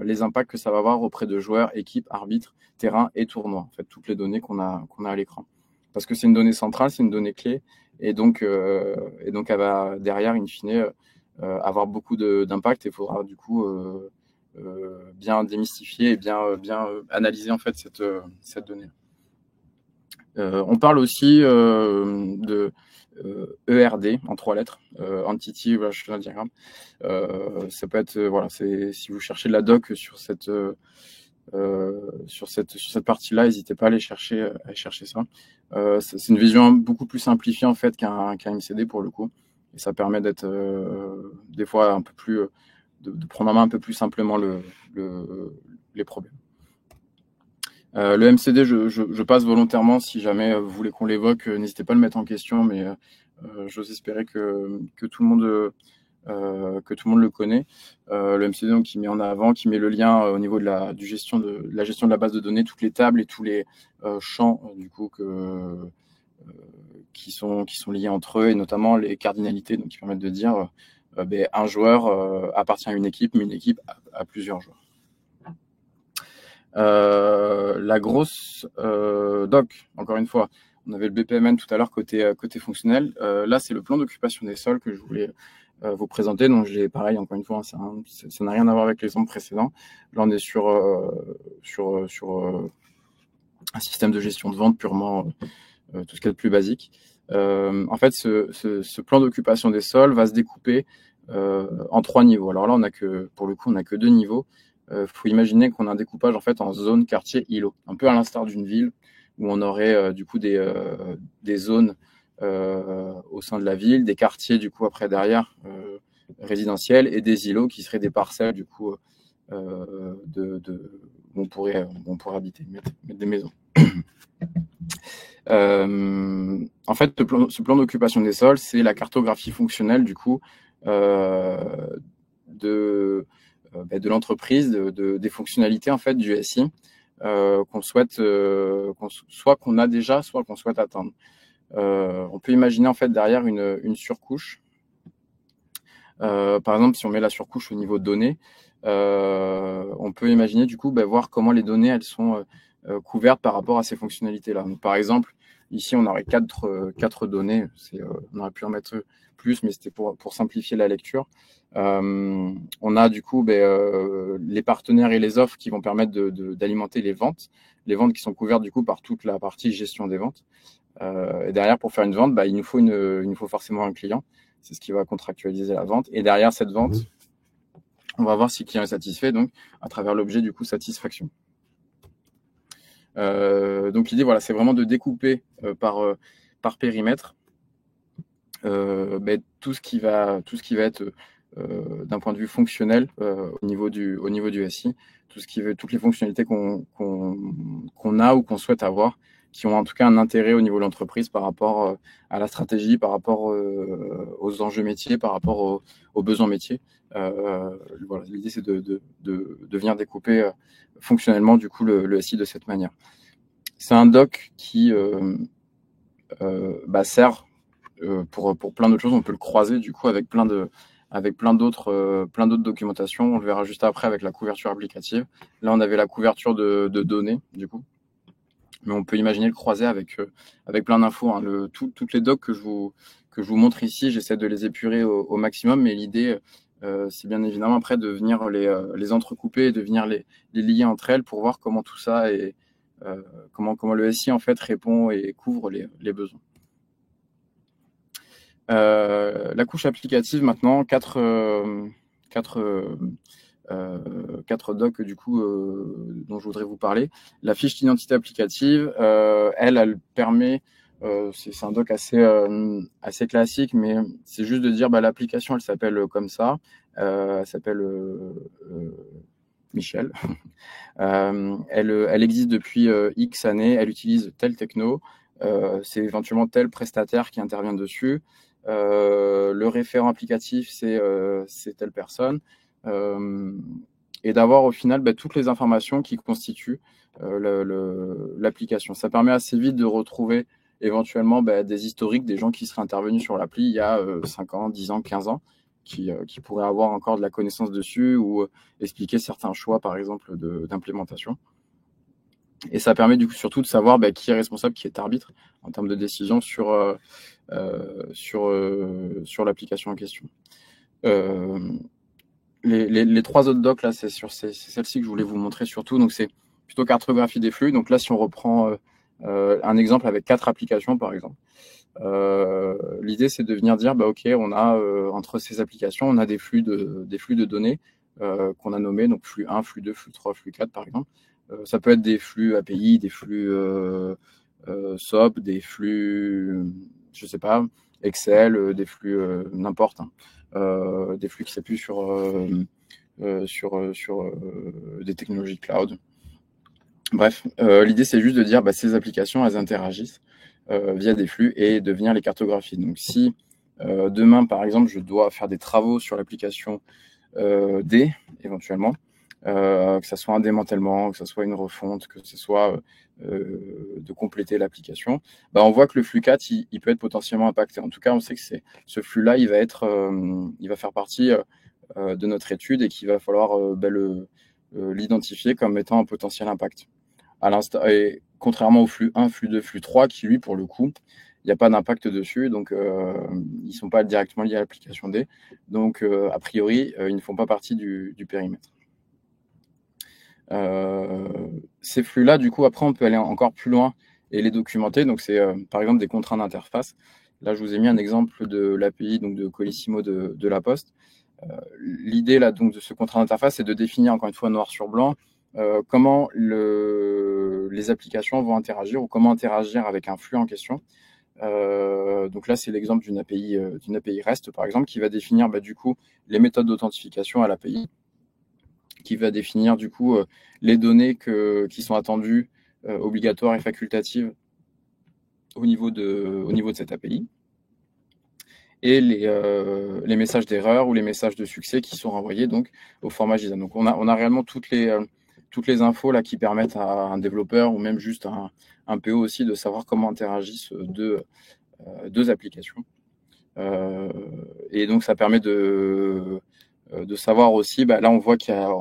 les impacts que ça va avoir auprès de joueurs, équipes, arbitres, terrain et tournois. En fait, toutes les données qu'on a à l'écran. Parce que c'est une donnée centrale, c'est une donnée clé. Et donc elle va derrière, in fine, avoir beaucoup d'impact et il faudra du coup bien démystifier et bien analyser en fait cette donnée. On parle aussi de ERD en 3 lettres, Entity Relational Diagram. Ça peut être si vous cherchez de la doc sur cette partie-là, n'hésitez pas à aller chercher ça. C'est une vision beaucoup plus simplifiée en fait qu'un MCD pour le coup, et ça permet d'être des fois un peu plus de prendre en main un peu plus simplement les problèmes. Le MCD, je passe volontairement. Si jamais vous voulez qu'on l'évoque, n'hésitez pas à le mettre en question, mais j'ose espérer que tout le monde le connaît. Le MCD donc, qui met en avant, qui met le lien au niveau de la gestion de la base de données, toutes les tables et tous les champs du coup qui sont liés entre eux, et notamment les cardinalités, donc qui permettent de dire un joueur appartient à une équipe, mais une équipe à plusieurs joueurs. La grosse doc, encore une fois, on avait le BPMN tout à l'heure côté fonctionnel. Là, c'est le plan d'occupation des sols que je voulais vous présenter. Donc, j'ai pareil, encore une fois, ça n'a rien à voir avec l'exemple précédent. Là, on est sur un système de gestion de vente purement tout ce qu'il y a de plus basique. En fait, ce plan d'occupation des sols va se découper en 3 niveaux. Alors là, pour le coup, on n'a que 2 niveaux. Faut imaginer qu'on a un découpage en fait en zone, quartier, îlot, un peu à l'instar d'une ville où on aurait du coup des zones au sein de la ville, des quartiers du coup après derrière résidentiels, et des îlots qui seraient des parcelles du coup où on pourrait habiter, mettre des maisons. En fait, ce plan d'occupation des sols, c'est la cartographie fonctionnelle du coup de l'entreprise, des fonctionnalités en fait du SI qu'on souhaite, soit qu'on a déjà, soit qu'on souhaite atteindre. On peut imaginer en fait derrière une surcouche. Par exemple, si on met la surcouche au niveau de données, on peut imaginer du coup voir comment les données elles sont couvertes par rapport à ces fonctionnalités-là. Donc, par exemple, ici on aurait quatre données. On aurait pu en mettre plus, mais c'était pour simplifier la lecture. On a du coup les partenaires et les offres qui vont permettre d'alimenter les ventes qui sont couvertes du coup par toute la partie gestion des ventes. Et derrière, pour faire une vente, il nous faut forcément un client. C'est ce qui va contractualiser la vente. Et derrière cette vente, on va voir si le client est satisfait, donc à travers l'objet du coup satisfaction. Donc l'idée, voilà, c'est vraiment de découper par périmètre tout ce qui va être d'un point de vue fonctionnel au niveau du SI, toutes les fonctionnalités qu'on a ou qu'on souhaite avoir, qui ont en tout cas un intérêt au niveau de l'entreprise par rapport à la stratégie, par rapport aux enjeux métiers, par rapport aux besoins métiers. Voilà, l'idée c'est de venir découper fonctionnellement du coup le SI de cette manière. C'est un doc qui sert pour plein d'autres choses. On peut le croiser du coup avec plein d'autres documentations. On le verra juste après avec la couverture applicative. Là, on avait la couverture de données du coup. Mais on peut imaginer le croiser avec plein d'infos. Hein. Toutes les docs que je vous montre ici, j'essaie de les épurer au maximum. Mais l'idée, c'est bien évidemment après de venir les entrecouper et de venir les lier entre elles pour voir comment tout ça est, comment le SI en fait répond et couvre les besoins. La couche applicative maintenant, quatre docs du coup dont je voudrais vous parler. La fiche d'identité applicative, elle permet, c'est un doc assez classique, mais c'est juste de dire l'application elle s'appelle comme ça, elle s'appelle Michel. Elle existe depuis X années, elle utilise telle techno, c'est éventuellement tel prestataire qui intervient dessus. Le référent applicatif, c'est telle personne. Et d'avoir au final toutes les informations qui constituent l'application. Ça permet assez vite de retrouver éventuellement des historiques des gens qui seraient intervenus sur l'appli il y a 5 ans, 10 ans, 15 ans, qui pourraient avoir encore de la connaissance dessus ou expliquer certains choix, par exemple, d'implémentation. Et ça permet du coup surtout de savoir qui est responsable, qui est arbitre en termes de décision sur l'application en question. Les 3 autres docs là, c'est celle-ci que je voulais vous montrer surtout. Donc c'est plutôt cartographie des flux. Donc là, si on reprend un exemple avec 4 applications par exemple, l'idée c'est de venir dire ok, on a entre ces applications, on a des flux de données qu'on a nommés, donc flux 1, flux 2, flux 3, flux 4 par exemple. Ça peut être des flux API, des flux SOAP, des flux, je sais pas, Excel, des flux n'importe, des flux qui s'appuient sur des technologies cloud. Bref, l'idée c'est juste de dire ces applications elles interagissent via des flux et de venir les cartographier. Donc si demain par exemple je dois faire des travaux sur l'application D éventuellement, que ça soit un démantèlement, que ça soit une refonte, que ce soit de compléter l'application, bah, on voit que le flux 4, il peut être potentiellement impacté. En tout cas, on sait que ce flux-là, il va faire partie de notre étude et qu'il va falloir l'identifier comme étant un potentiel impact. Et contrairement au flux 1, flux 2, flux 3, qui lui, pour le coup, il n'y a pas d'impact dessus, donc ils ne sont pas directement liés à l'application D. Donc, a priori, ils ne font pas partie du périmètre. Ces flux-là, du coup, après, on peut aller encore plus loin et les documenter. Donc, c'est par exemple des contraintes d'interface. Là, je vous ai mis un exemple de l'API, donc de Colissimo de La Poste. L'idée là donc de ce contrat d'interface, c'est de définir encore une fois noir sur blanc comment les applications vont interagir ou comment interagir avec un flux en question. Donc là, c'est l'exemple d'une API REST par exemple qui va définir du coup les méthodes d'authentification à l'API, qui va définir du coup les données qui sont attendues obligatoires et facultatives au niveau de cette API. Et les messages d'erreur ou les messages de succès qui sont renvoyés donc au format JSON. Donc on a réellement toutes les infos là qui permettent à un développeur ou même juste un PO aussi de savoir comment interagissent deux applications. Et donc ça permet de savoir aussi, là on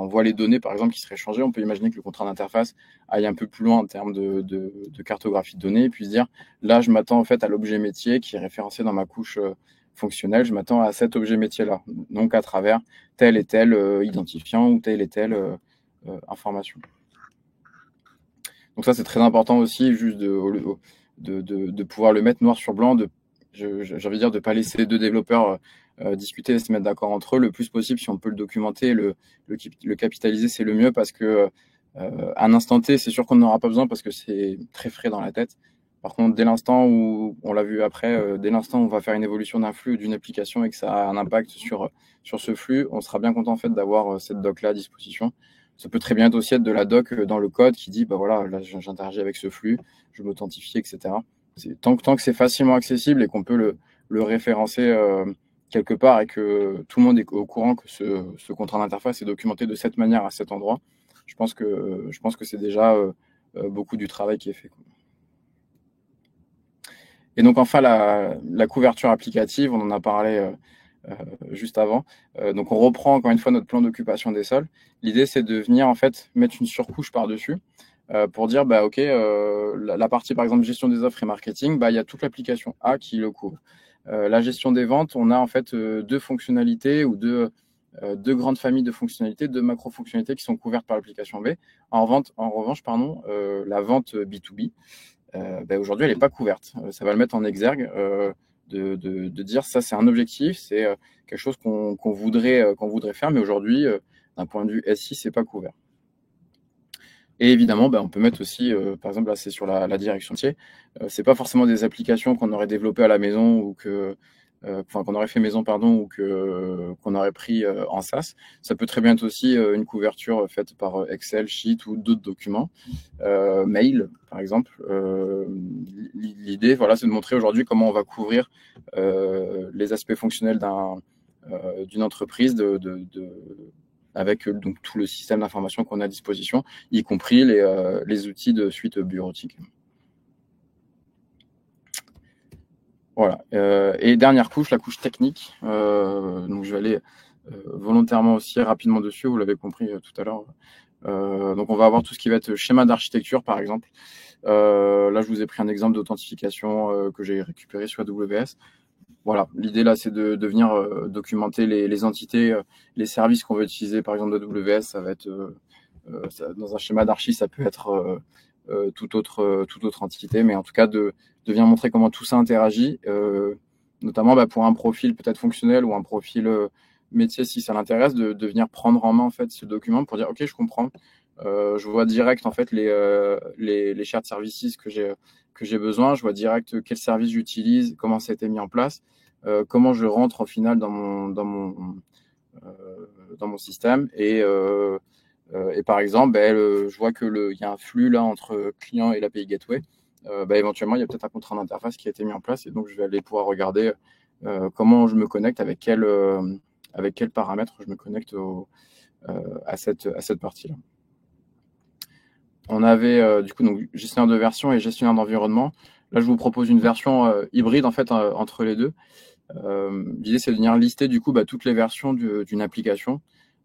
voit les données par exemple qui seraient changées. On peut imaginer que le contrat d'interface aille un peu plus loin en termes de cartographie de données et puis se dire là je m'attends en fait à l'objet métier qui est référencé dans ma couche fonctionnelle, je m'attends à cet objet métier là, donc à travers tel et tel identifiant ou telle et telle information. Donc ça c'est très important aussi juste de pouvoir le mettre noir sur blanc, j'ai envie de dire de pas laisser deux développeurs discuter et se mettre d'accord entre eux le plus possible. Si on peut le documenter, le capitaliser, c'est le mieux parce que à un instant T, c'est sûr qu'on n'en aura pas besoin parce que c'est très frais dans la tête. Par contre, dès l'instant où, on l'a vu après, dès l'instant où on va faire une évolution d'un flux ou d'une application et que ça a un impact sur ce flux, on sera bien content en fait d'avoir cette doc-là à disposition. Ça peut très bien aussi être de la doc dans le code qui dit, voilà, là j'interagis avec ce flux, je m'authentifie, etc. Tant que c'est facilement accessible et qu'on peut le référencer quelque part et que tout le monde est au courant que ce contrat d'interface est documenté de cette manière à cet endroit, je pense que c'est déjà beaucoup du travail qui est fait. Et donc enfin la couverture applicative, on en a parlé juste avant. Donc on reprend encore une fois notre plan d'occupation des sols. L'idée c'est de venir en fait mettre une surcouche par-dessus pour dire ok, la partie par exemple gestion des offres et marketing, il y a toute l'application A qui le couvre. La gestion des ventes, on a en fait deux fonctionnalités ou deux grandes familles de fonctionnalités, deux macro-fonctionnalités qui sont couvertes par l'application B. En revanche, la vente B2B, aujourd'hui, elle n'est pas couverte. Ça va le mettre en exergue de dire ça, c'est un objectif, c'est quelque chose qu'on voudrait faire, mais aujourd'hui, d'un point de vue SI, c'est pas couvert. Et évidemment, on peut mettre aussi, par exemple, là, c'est sur la direction métier. C'est pas forcément des applications qu'on aurait développées à la maison ou qu'on aurait fait maison, ou qu'on aurait pris en SaaS. Ça peut très bien être aussi une couverture faite par Excel, Sheet ou d'autres documents, mail, par exemple. L'idée, c'est de montrer aujourd'hui comment on va couvrir les aspects fonctionnels d'une entreprise avec donc tout le système d'information qu'on a à disposition, y compris les outils de suite bureautique. Voilà. Et dernière couche, la couche technique. Donc je vais aller volontairement aussi rapidement dessus, vous l'avez compris tout à l'heure. Donc on va avoir tout ce qui va être schéma d'architecture, par exemple. Là, je vous ai pris un exemple d'authentification que j'ai récupéré sur AWS. Voilà, l'idée là, c'est de venir documenter les entités, les services qu'on veut utiliser, par exemple d'AWS. Ça va être dans un schéma d'archi, ça peut être toute autre entité, mais en tout cas de venir montrer comment tout ça interagit, notamment pour un profil peut-être fonctionnel ou un profil métier si ça l'intéresse, de venir prendre en main en fait ce document pour dire ok, je comprends, je vois direct en fait les shared services que j'ai besoin, je vois direct quel service j'utilise, comment ça a été mis en place, comment je rentre au final dans mon système et par exemple, je vois que il y a un flux là entre client et l'API Gateway. Éventuellement, il y a peut-être un contrat d'interface qui a été mis en place et donc je vais aller pouvoir regarder comment je me connecte, avec quel paramètre je me connecte à cette partie-là. On avait du coup donc gestionnaire de version et gestionnaire d'environnement. Là, je vous propose une version hybride en fait entre les deux. L'idée, c'est de venir lister du coup toutes les versions d'une application.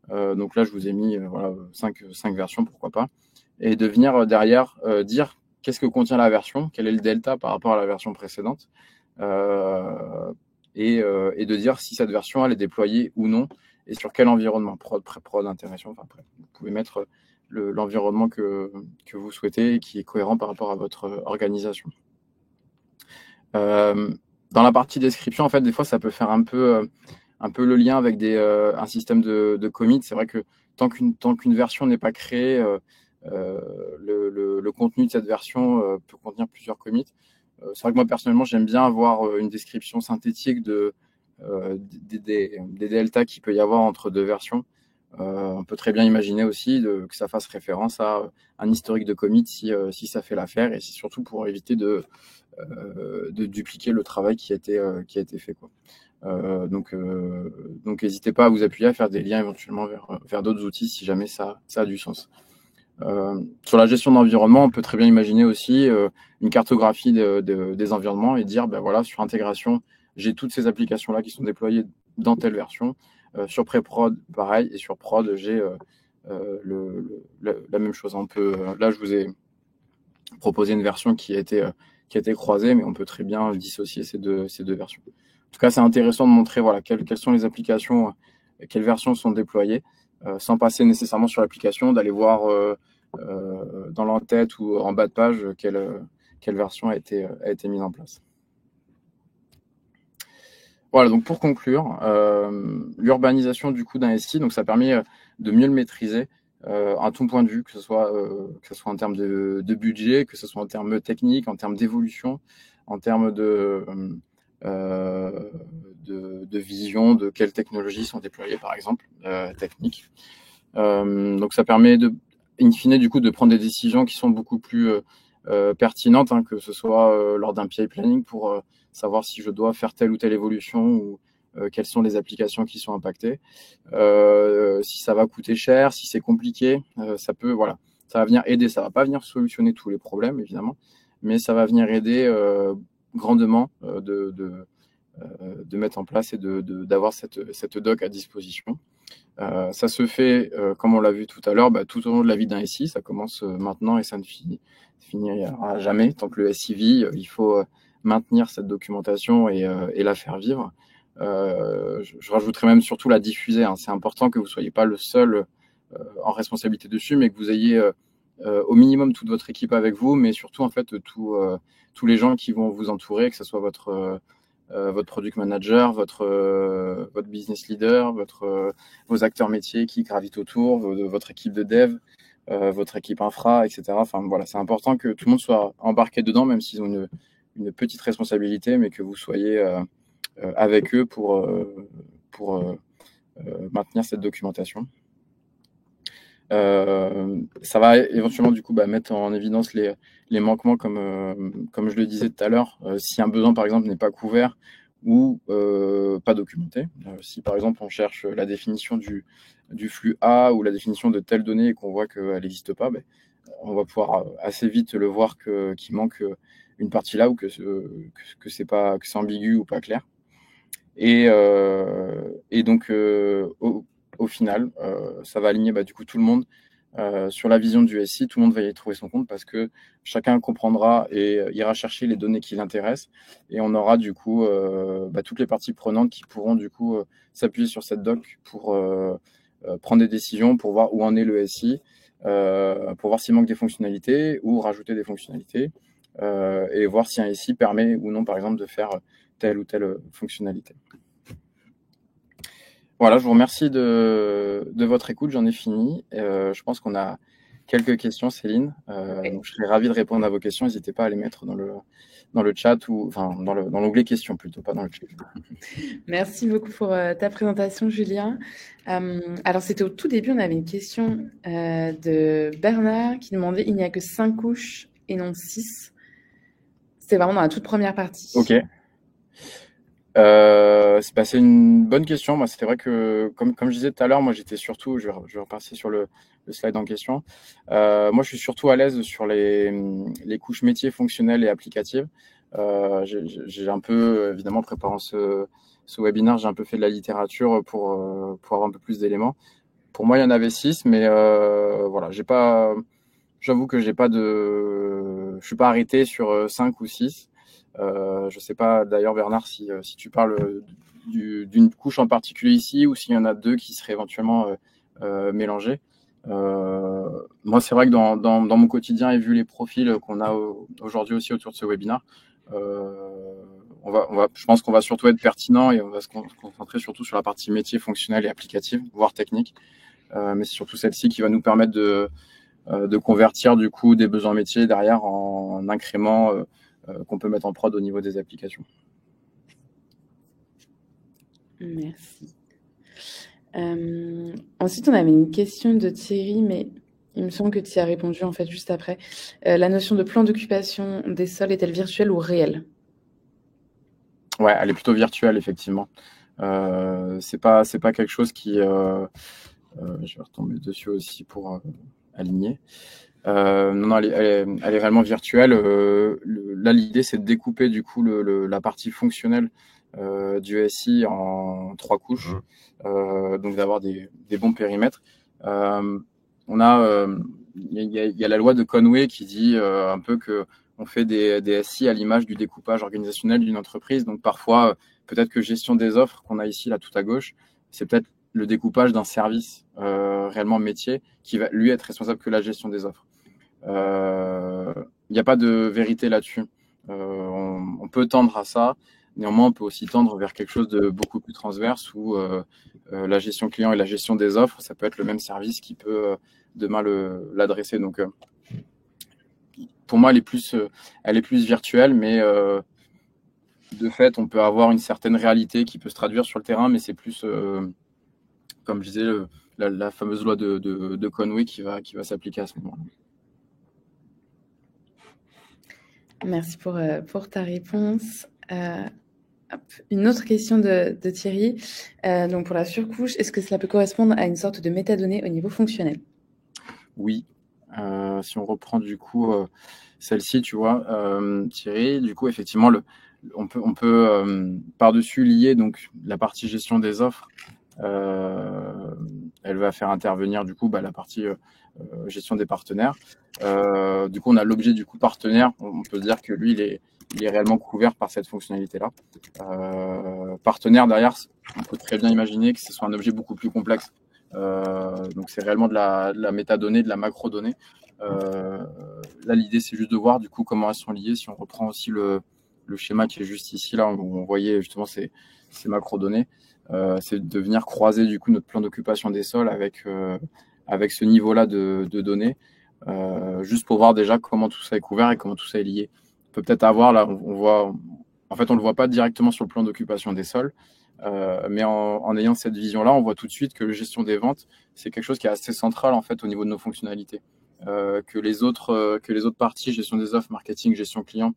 Donc là, je vous ai mis voilà, 5 versions, pourquoi pas. Et de venir derrière dire qu'est-ce que contient la version, quel est le delta par rapport à la version précédente. Et de dire si cette version elle est déployée ou non et sur quel environnement, prod, pré-prod, intégration. Enfin, après, vous pouvez mettre l'environnement que vous souhaitez et qui est cohérent par rapport à votre organisation. Dans la partie description, en fait, des fois, ça peut faire un peu le lien avec un système de commit. C'est vrai que tant qu'une version n'est pas créée, le contenu de cette version peut contenir plusieurs commits. C'est vrai que moi, personnellement, j'aime bien avoir une description synthétique des deltas qu'il peut y avoir entre deux versions. On peut très bien imaginer aussi que ça fasse référence à un historique de commit si ça fait l'affaire, et c'est surtout pour éviter de dupliquer le travail qui a été fait, quoi. Donc n'hésitez pas à vous appuyer à faire des liens éventuellement vers d'autres outils si jamais ça a du sens. Sur la gestion d'environnement, on peut très bien imaginer aussi une cartographie des environnements et dire, ben voilà, sur intégration, j'ai toutes ces applications-là qui sont déployées dans telle version. Sur pré-prod, pareil, et sur prod, j'ai la même chose. Là, je vous ai proposé une version qui a été croisée, mais on peut très bien dissocier ces deux versions. En tout cas, c'est intéressant de montrer voilà, quelles sont les applications, quelles versions sont déployées, sans passer nécessairement sur l'application, d'aller voir dans l'entête ou en bas de page quelle version a été mise en place. Voilà, donc pour conclure, l'urbanisation du coup d'un SI, donc ça permet de mieux le maîtriser à tout point de vue, que ce soit en termes de budget, que ce soit en termes techniques, en termes d'évolution, en termes de vision de quelles technologies sont déployées, par exemple, techniques. Donc ça permet in fine du coup de prendre des décisions qui sont beaucoup plus pertinentes, hein, que ce soit lors d'un PI planning pour savoir si je dois faire telle ou telle évolution ou quelles sont les applications qui sont impactées, si ça va coûter cher, si c'est compliqué, ça va venir aider. Ça va pas venir solutionner tous les problèmes évidemment, mais ça va venir aider grandement de mettre en place et d'avoir cette doc à disposition. Ça se fait, comme on l'a vu tout à l'heure, tout au long de la vie d'un SI. Ça commence maintenant et ça ne finira jamais. Tant que le SI vit, il faut maintenir cette documentation et la faire vivre. Je rajouterais même surtout la diffuser, hein. C'est important que vous ne soyez pas le seul en responsabilité dessus, mais que vous ayez au minimum toute votre équipe avec vous, mais surtout en fait tous les gens qui vont vous entourer, que ce soit votre product manager, votre business leader, vos acteurs métiers qui gravitent autour, votre équipe de dev, votre équipe infra, etc. Enfin voilà, c'est important que tout le monde soit embarqué dedans, même s'ils ont une petite responsabilité, mais que vous soyez avec eux pour maintenir cette documentation. Ça va éventuellement du coup mettre en évidence les manquements comme je le disais tout à l'heure, si un besoin par exemple n'est pas couvert ou pas documenté. Si par exemple on cherche la définition du flux A ou la définition de telle donnée et qu'on voit qu'elle n'existe pas, on va pouvoir assez vite le voir qu'il manque une partie là ou que c'est ambigu ou pas clair. Et donc au final, ça va aligner du coup tout le monde sur la vision du SI. Tout le monde va y trouver son compte parce que chacun comprendra et ira chercher les données qui l'intéressent, et on aura du coup toutes les parties prenantes qui pourront du coup s'appuyer sur cette doc pour prendre des décisions, pour voir où en est le SI, pour voir s'il manque des fonctionnalités ou rajouter des fonctionnalités, et voir si un SI permet ou non par exemple de faire telle ou telle fonctionnalité. Voilà, je vous remercie de votre écoute, j'en ai fini. Je pense qu'on a quelques questions, Céline. Donc je serais ravi de répondre à vos questions. N'hésitez pas à les mettre dans le chat ou enfin dans l'onglet questions plutôt, pas dans le chat. Merci beaucoup pour ta présentation, Julien. Alors c'était au tout début, on avait une question de Bernard qui demandait: il n'y a que 5 couches et non 6. C'était vraiment dans la toute première partie. Ok. C'est une bonne question. Moi, c'est vrai que, comme je disais tout à l'heure, moi, j'étais surtout, je vais repasser sur le slide en question. Moi, je suis surtout à l'aise sur les couches métiers fonctionnelles et applicatives. J'ai un peu, évidemment, préparant ce webinaire, j'ai un peu fait de la littérature pour avoir un peu plus d'éléments. Pour moi, il y en avait 6, mais voilà, j'avoue que je suis pas arrêté sur 5 ou 6. Je sais pas d'ailleurs, Bernard, si tu parles d'une couche en particulier ici ou s'il y en a deux qui seraient éventuellement mélangés. Moi, c'est vrai que dans mon quotidien et vu les profils qu'on a aujourd'hui aussi autour de ce webinaire, je pense qu'on va surtout être pertinent et on va se concentrer surtout sur la partie métier fonctionnelle et applicative, voire technique. Mais c'est surtout celle-ci qui va nous permettre de convertir du coup des besoins métiers derrière en incréments qu'on peut mettre en prod au niveau des applications. Merci. Ensuite, on avait une question de Thierry, mais il me semble que tu y as répondu en fait juste après. La notion de plan d'occupation des sols est-elle virtuelle ou réelle? Ouais, elle est plutôt virtuelle, effectivement. C'est pas quelque chose qui... je vais retomber dessus aussi pour aligner. Non, elle est réellement virtuelle. Là, l'idée, c'est de découper du coup la partie fonctionnelle du SI en 3 couches, donc d'avoir des bons périmètres. Il y a la loi de Conway qui dit un peu que on fait des SI à l'image du découpage organisationnel d'une entreprise. Donc parfois, peut-être que gestion des offres qu'on a ici là tout à gauche, c'est peut-être le découpage d'un service réellement métier qui va lui être responsable que la gestion des offres. Il n'y a pas de vérité là-dessus. On peut tendre à ça. Néanmoins, on peut aussi tendre vers quelque chose de beaucoup plus transverse où la gestion client et la gestion des offres, ça peut être le même service qui peut demain l'adresser. Donc, pour moi, elle est plus virtuelle, mais de fait, on peut avoir une certaine réalité qui peut se traduire sur le terrain, mais c'est plus, comme je disais, la fameuse loi de Conway qui va s'appliquer à ce moment-là. Merci pour ta réponse. Une autre question de Thierry. Donc pour la surcouche, est-ce que cela peut correspondre à une sorte de métadonnée au niveau fonctionnel? Oui. Si on reprend du coup celle-ci, tu vois, Thierry, du coup, effectivement, on peut par-dessus lier donc la partie gestion des offres. Elle va faire intervenir du coup la partie gestion des partenaires. Du coup, on a l'objet du coup partenaire. On peut dire que lui, il est réellement couvert par cette fonctionnalité-là. Partenaire derrière, on peut très bien imaginer que ce soit un objet beaucoup plus complexe. Donc c'est réellement de la métadonnée, de la macrodonnée. Là, l'idée, c'est juste de voir du coup comment elles sont liées. Si on reprend aussi le schéma qui est juste ici, là, où on voyait justement ces macrodonnées, c'est de venir croiser du coup notre plan d'occupation des sols avec ce niveau-là de données, juste pour voir déjà comment tout ça est couvert et comment tout ça est lié. On peut peut-être avoir là, on voit, en fait, on le voit pas directement sur le plan d'occupation des sols, mais en ayant cette vision-là, on voit tout de suite que la gestion des ventes, c'est quelque chose qui est assez central en fait au niveau de nos fonctionnalités. Que les autres parties, gestion des offres, marketing, gestion client,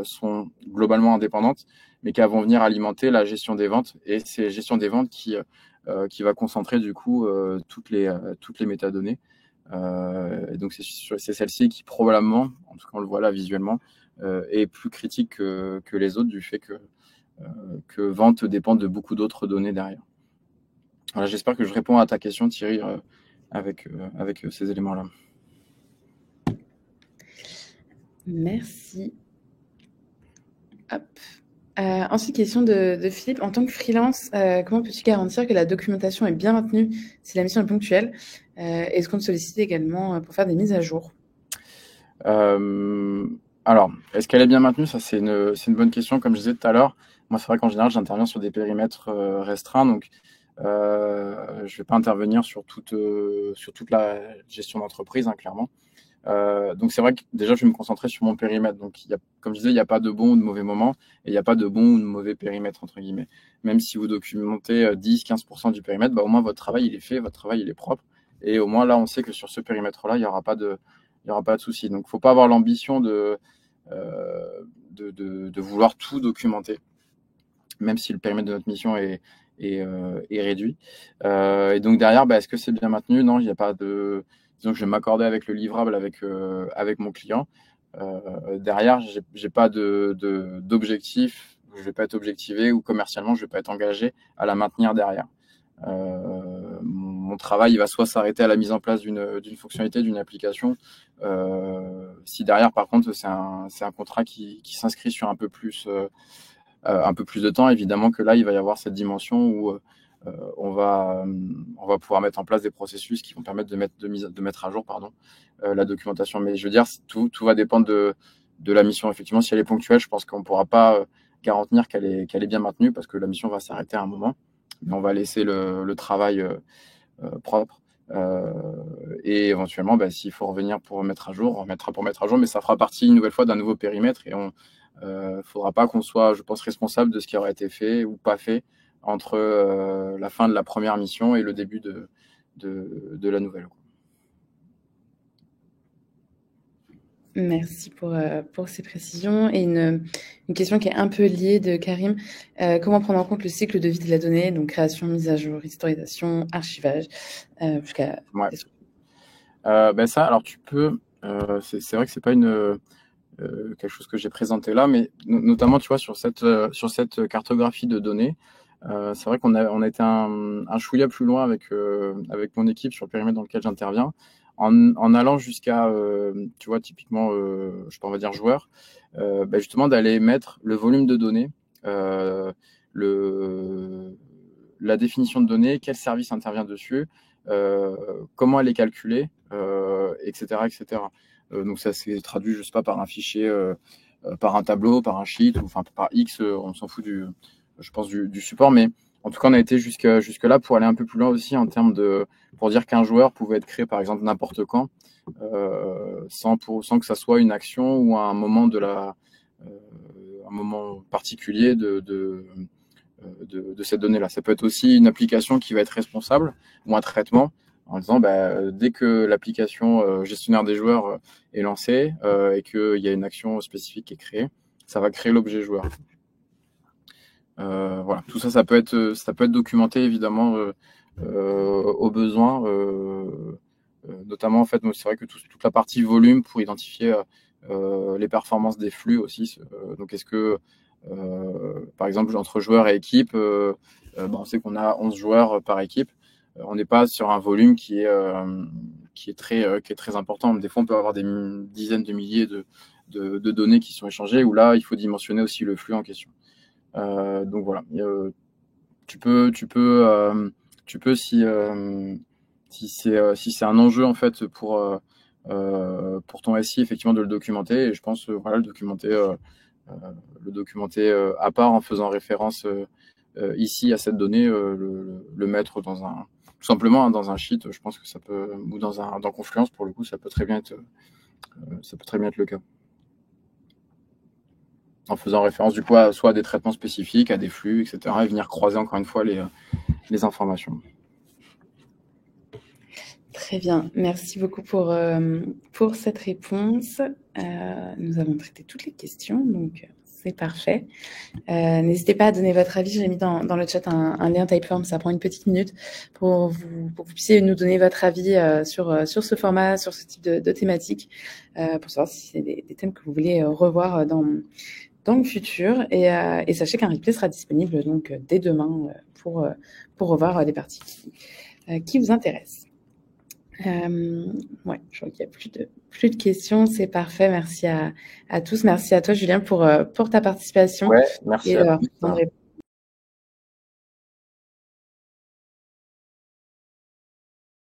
sont globalement indépendantes, mais qui vont venir alimenter la gestion des ventes. Et c'est la gestion des ventes qui va concentrer du coup toutes les métadonnées. Et donc c'est celle-ci qui probablement, en tout cas on le voit là visuellement, est plus critique que les autres du fait que vente dépend de beaucoup d'autres données derrière. Voilà, j'espère que je réponds à ta question, Thierry, avec ces éléments-là. Merci. Hop. Ensuite, question de Philippe. En tant que freelance, comment peux-tu garantir que la documentation est bien maintenue si la mission est ponctuelle? Est-ce qu'on te sollicite également pour faire des mises à jour? Alors, est-ce qu'elle est bien maintenue? Ça, c'est une bonne question. Comme je disais tout à l'heure, moi, c'est vrai qu'en général, j'interviens sur des périmètres restreints. Donc, je ne vais pas intervenir sur toute la gestion d'entreprise, hein, clairement. Donc c'est vrai que déjà je vais me concentrer sur mon périmètre. Donc comme je disais, il n'y a pas de bon ou de mauvais moment et il n'y a pas de bon ou de mauvais périmètre entre guillemets. Même si vous documentez 10-15% du périmètre, au moins votre travail il est fait, votre travail il est propre et au moins là on sait que sur ce périmètre-là il n'y aura pas de souci. Donc faut pas avoir l'ambition de vouloir tout documenter. même si le périmètre de notre mission est réduit. Et donc derrière, est-ce que c'est bien maintenu? Non, il n'y a pas de... Disons que je vais m'accorder avec le livrable avec mon client. Derrière, j'ai pas d'objectif, je vais pas être objectivé ou commercialement, je vais pas être engagé à la maintenir derrière. Mon travail, il va soit s'arrêter à la mise en place d'une fonctionnalité, d'une application. Si derrière, par contre, c'est un contrat qui s'inscrit sur un peu plus de temps, évidemment que là, il va y avoir cette dimension où on va pouvoir mettre en place des processus qui vont permettre de mettre à jour la documentation. Mais je veux dire, tout va dépendre de la mission. Effectivement, si elle est ponctuelle, je pense qu'on ne pourra pas garantir qu'elle est bien maintenue parce que la mission va s'arrêter à un moment. Mais on va laisser le travail propre. Et éventuellement, s'il faut revenir pour mettre à jour, on remettra pour mettre à jour, mais ça fera partie une nouvelle fois d'un nouveau périmètre et on faudra pas qu'on soit, je pense, responsable de ce qui aurait été fait ou pas fait entre la fin de la première mission et le début de la nouvelle. Merci pour ces précisions. Et une question qui est un peu liée de Karim. Comment prendre en compte le cycle de vie de la donnée, donc création, mise à jour, historisation, archivage, jusqu'à... Ouais. Ça, alors tu peux... c'est vrai que c'est pas quelque chose que j'ai présenté là, mais notamment, tu vois, sur cette cartographie de données, c'est vrai qu'on a été un chouïa plus loin avec mon équipe sur le périmètre dans lequel j'interviens, en allant jusqu'à, tu vois, typiquement, on va dire joueur, justement d'aller mettre le volume de données, la définition de données, quel service intervient dessus, comment elle est calculée, etc., etc. Donc ça s'est traduit, je sais pas, par un fichier, par un tableau, par un sheet, ou enfin par X, on s'en fout du support, mais en tout cas on a été jusque là pour aller un peu plus loin aussi en termes pour dire qu'un joueur pouvait être créé par exemple n'importe quand, sans que ça soit une action ou un moment un moment particulier de cette donnée-là. Ça peut être aussi une application qui va être responsable ou un traitement en disant dès que l'application gestionnaire des joueurs est lancée et qu'il y a une action spécifique qui est créée, ça va créer l'objet joueur. Voilà, tout ça peut être documenté évidemment au besoin, notamment en fait, c'est vrai que toute la partie volume pour identifier les performances des flux aussi. Donc est-ce que par exemple entre joueurs et équipe, on sait qu'on a 11 joueurs par équipe. On n'est pas sur un volume qui est très important. Des fois, on peut avoir des dizaines de milliers de données qui sont échangées, où là, il faut dimensionner aussi le flux en question. Donc voilà, tu peux si c'est un enjeu en fait pour ton SI, effectivement, de le documenter. Et je pense le documenter à part en faisant référence ici à cette donnée, le mettre tout simplement dans un sheet. Je pense que ça peut, ou dans Confluence pour le coup, ça peut très bien être le cas. En faisant référence du coup soit à des traitements spécifiques, à des flux, etc. et venir croiser encore une fois les informations. Très bien, merci beaucoup pour cette réponse. Nous avons traité toutes les questions, donc c'est parfait. N'hésitez pas à donner votre avis. J'ai mis dans le chat un lien Typeform, ça prend une petite minute pour que vous puissiez nous donner votre avis sur ce format, sur ce type de thématique, pour savoir si c'est des thèmes que vous voulez revoir dans le futur. Et sachez qu'un replay sera disponible donc dès demain pour revoir les parties qui vous intéressent. Ouais, je vois qu'il n'y a plus de questions, c'est parfait. Merci à tous. Merci à toi, Julien, pour ta participation. Ouais, merci. Et